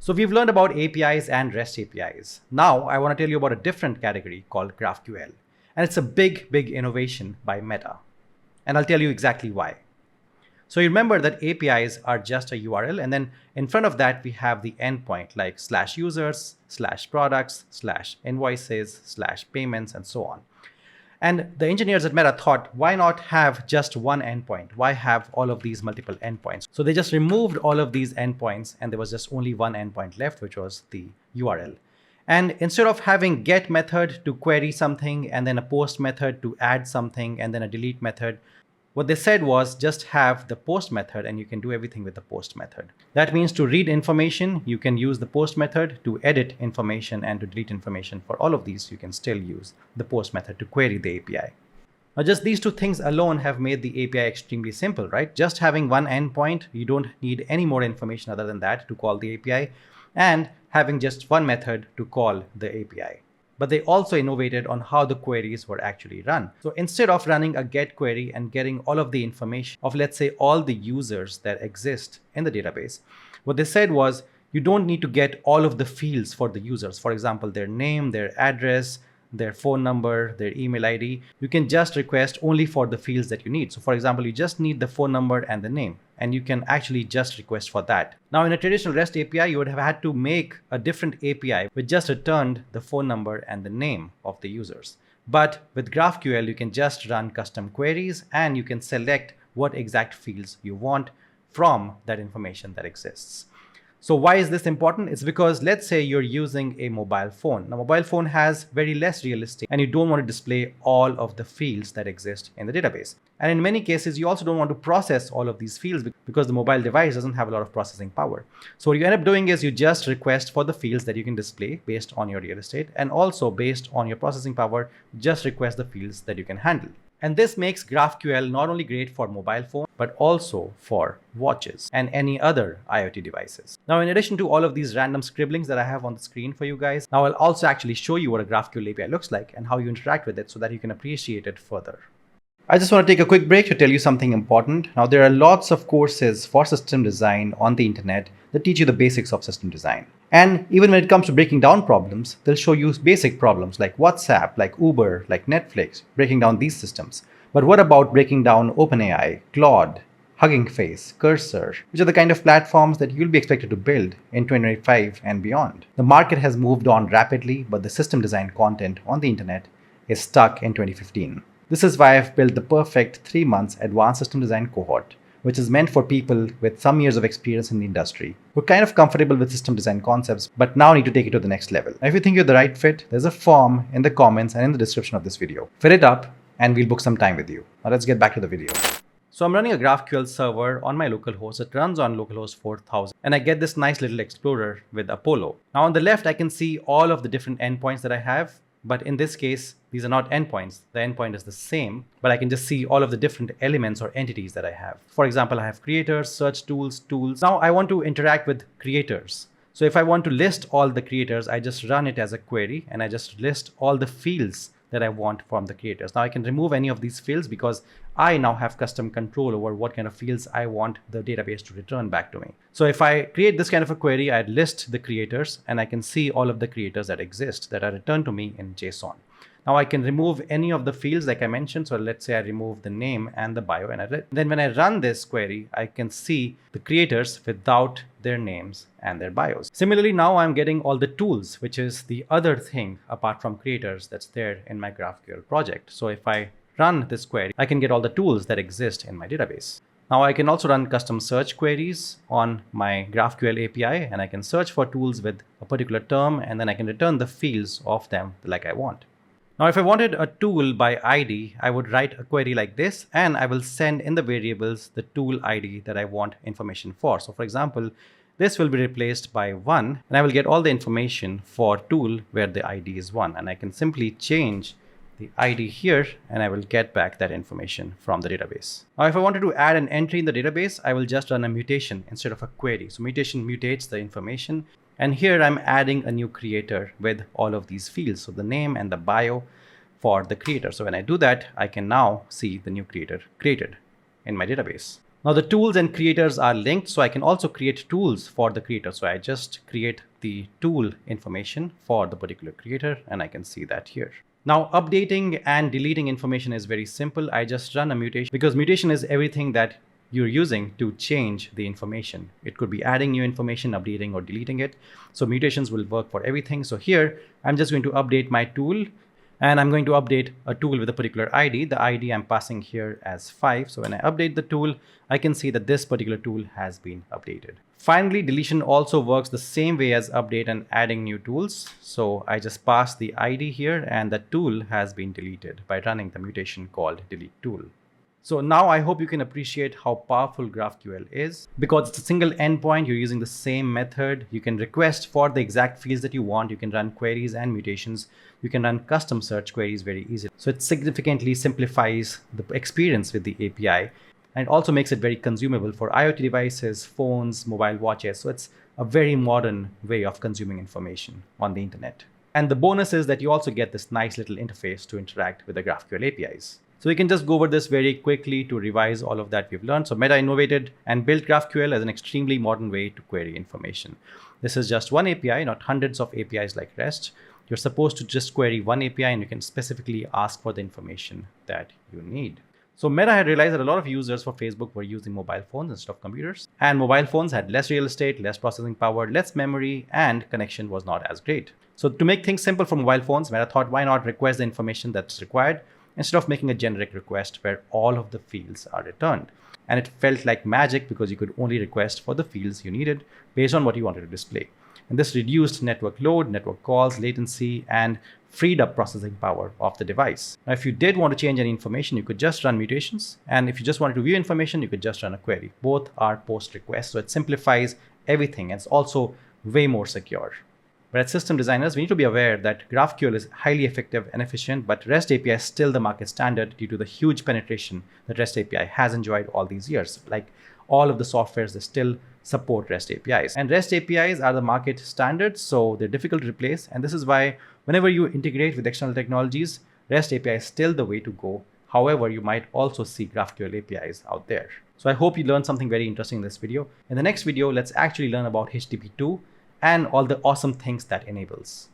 So we've learned about APIs and REST APIs. Now I want to tell you about a different category called GraphQL. And it's a big innovation by Meta. And I'll tell you exactly why. So you remember that APIs are just a URL, and then in front of that we have the endpoint like /users, /products, /invoices, /payments, and so on. And the engineers at Meta thought, why not have just one endpoint? Why have all of these multiple endpoints? So they just removed all of these endpoints, and there was just only one endpoint left, which was the URL. And instead of having get method to query something, and then a post method to add something, and then a delete method, what they said was just have the post method and you can do everything with the post method. That means to read information, you can use the post method. To edit information and to delete information, for all of these, you can still use the post method to query the API. Now, just these two things alone have made the API extremely simple, right? Just having one endpoint, you don't need any more information other than that to call the API, and having just one method to call the API. But they also innovated on how the queries were actually run. So instead of running a get query and getting all of the information of, let's say, all the users that exist in the database, what they said was you don't need to get all of the fields for the users. For example, their name, their address, their phone number, their email ID. You can just request only for the fields that you need. So for example, you just need the phone number and the name, and you can actually just request for that. Now in a traditional REST API, you would have had to make a different API which just returned the phone number and the name of the users. But with GraphQL, you can just run custom queries and you can select what exact fields you want from that information that exists. So why is this important? It's because let's say you're using a mobile phone. Now, mobile phone has very less realistic, and you don't want to display all of the fields that exist in the database. And in many cases, you also don't want to process all of these fields because the mobile device doesn't have a lot of processing power. So what you end up doing is you just request for the fields that you can display based on your real estate, and also based on your processing power, just request the fields that you can handle. And this makes GraphQL not only great for mobile phone, but also for watches and any other IoT devices. Now, in addition to all of these random scribblings that I have on the screen for you guys, now I'll also actually show you what a GraphQL API looks like and how you interact with it so that you can appreciate it further. I just want to take a quick break to tell you something important. Now, there are lots of courses for system design on the internet that teach you the basics of system design. And even when it comes to breaking down problems, they'll show you basic problems like WhatsApp, like Uber, like Netflix, breaking down these systems. But what about breaking down OpenAI, Claude, Hugging Face, Cursor, which are the kind of platforms that you'll be expected to build in 2025 and beyond? The market has moved on rapidly, but the system design content on the internet is stuck in 2015. This is why I've built the perfect 3 months advanced system design cohort, which is meant for people with some years of experience in the industry who are kind of comfortable with system design concepts, but now need to take it to the next level. Now, if you think you're the right fit, there's a form in the comments and in the description of this video. Fill it up and we'll book some time with you. Now let's get back to the video. So I'm running a GraphQL server on my local host. It runs on localhost 4000, and I get this nice little explorer with Apollo. Now on the left, I can see all of the different endpoints that I have. But in this case, these are not endpoints. The endpoint is the same, but I can just see all of the different elements or entities that I have. For example, I have creators, search tools, tools. Now I want to interact with creators. So if I want to list all the creators, I just run it as a query and I just list all the fields that I want from the creators. Now I can remove any of these fields because I now have custom control over what kind of fields I want the database to return back to me. So if I create this kind of a query, I'd list the creators and I can see all of the creators that exist that are returned to me in JSON. Now I can remove any of the fields like I mentioned. So let's say I remove the name and the bio, and then when I run this query, I can see the creators without their names and their bios. Similarly, now I'm getting all the tools, which is the other thing apart from creators that's there in my GraphQL project. So if I run this query, I can get all the tools that exist in my database. Now I can also run custom search queries on my GraphQL API, and I can search for tools with a particular term, and then I can return the fields of them like I want. Now, if I wanted a tool by ID, I would write a query like this, and I will send in the variables the tool ID that I want information for. So for example, this will be replaced by 1, and I will get all the information for tool where the ID is 1. And I can simply change the ID here, and I will get back that information from the database. Now, if I wanted to add an entry in the database, I will just run a mutation instead of a query. So mutation mutates the information. And here I'm adding a new creator with all of these fields. So the name and the bio for the creator. So when I do that, I can now see the new creator created in my database. Now the tools and creators are linked, so I can also create tools for the creator. So I just create the tool information for the particular creator, and I can see that here. Now updating and deleting information is very simple. I just run a mutation, because mutation is everything that you're using to change the information. It could be adding new information, updating or deleting it. So mutations will work for everything. So here I'm just going to update my tool, and I'm going to update a tool with a particular ID. The ID I'm passing here as 5. So when I update the tool, I can see that this particular tool has been updated. Finally, deletion also works the same way as update and adding new tools. So I just pass the ID here, and the tool has been deleted by running the mutation called delete tool. So now I hope you can appreciate how powerful GraphQL is. Because it's a single endpoint, you're using the same method. You can request for the exact fields that you want. You can run queries and mutations. You can run custom search queries very easily. So it significantly simplifies the experience with the API. And it also makes it very consumable for IoT devices, phones, mobile watches. So it's a very modern way of consuming information on the internet. And the bonus is that you also get this nice little interface to interact with the GraphQL APIs. So we can just go over this very quickly to revise all of that we've learned. So Meta innovated and built GraphQL as an extremely modern way to query information. This is just one API, not hundreds of APIs like REST. You're supposed to just query one API, and you can specifically ask for the information that you need. So Meta had realized that a lot of users for Facebook were using mobile phones instead of computers. And mobile phones had less real estate, less processing power, less memory, and connection was not as great. So to make things simple for mobile phones, Meta thought, why not request the information that's required instead of making a generic request where all of the fields are returned. And it felt like magic, because you could only request for the fields you needed based on what you wanted to display. And this reduced network load, network calls, latency, and freed up processing power of the device. Now, if you did want to change any information, you could just run mutations. And if you just wanted to view information, you could just run a query. Both are post requests. So it simplifies everything. And it's also way more secure. But as system designers, we need to be aware that GraphQL is highly effective and efficient, but REST API is still the market standard due to the huge penetration that REST API has enjoyed all these years. Like all of the softwares, they still support REST APIs. And REST APIs are the market standard, so they're difficult to replace. And this is why whenever you integrate with external technologies, REST API is still the way to go. However, you might also see GraphQL APIs out there. So I hope you learned something very interesting in this video. In the next video, let's actually learn about HTTP2 and all the awesome things that enables.